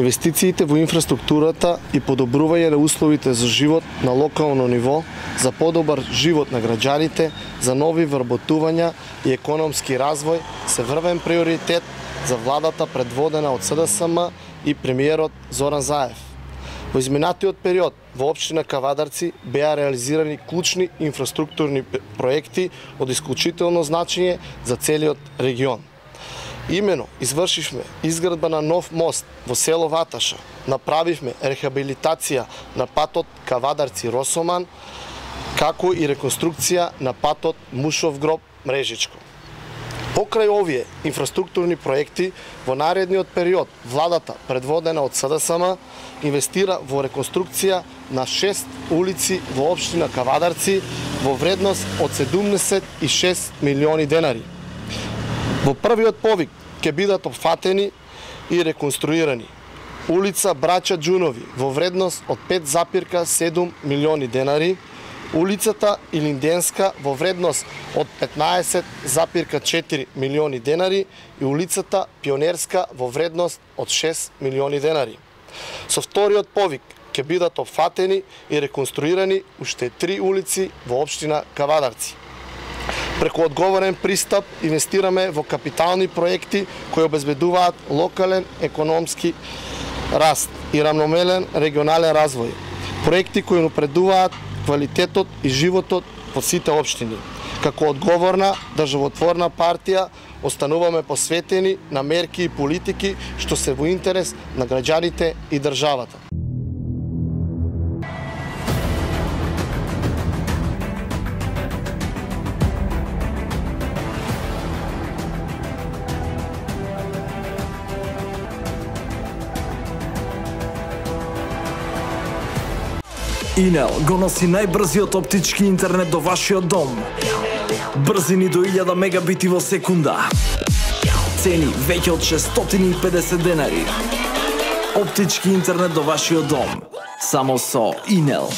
Инвестициите во инфраструктурата и подобрување на условите за живот на локално ниво, за подобар живот на граѓаните, за нови вработувања и економски развој се врвен приоритет за владата предводена од СДСМ и премиерот Зоран Заев. Во изминатиот период во општина Кавадарци беа реализирани клучни инфраструктурни проекти од исклучително значење за целиот регион. Имено извршивме изградба на нов мост во село Ваташа, направивме рехабилитација на патот Кавадарци-Росоман, како и реконструкција на патот Мушов Гроб-Мрежичко. Покрај овие инфраструктурни проекти, во наредниот период владата, предводена од СДСМ, инвестира во реконструкција на 6 улици во општина Кавадарци во вредност од 76 милиони денари. Во првиот повик ќе бидат опфатени и реконструирани улица Браќа Џунови во вредност од 5,7 милиони денари, улицата Илинденска во вредност од 15,4 милиони денари и улицата Пионерска во вредност од 6 милиони денари. Со вториот повик ќе бидат опфатени и реконструирани уште 3 улици во општина Кавадарци. Преку одговорен пристап инвестираме во капитални проекти кои обезбедуваат локален економски раст и рамномерен регионален развој. Проекти кои напредуваат квалитетот и животот во сите општини. Како одговорна државотворна партија остануваме посветени на мерки и политики што се во интерес на граѓаните и државата. Инел го носи најбрзиот оптички интернет до вашиот дом. Брзини до 1000 мегабити во секунда. Цени веќе од 650 денари. Оптички интернет до вашиот дом. Само со Инел.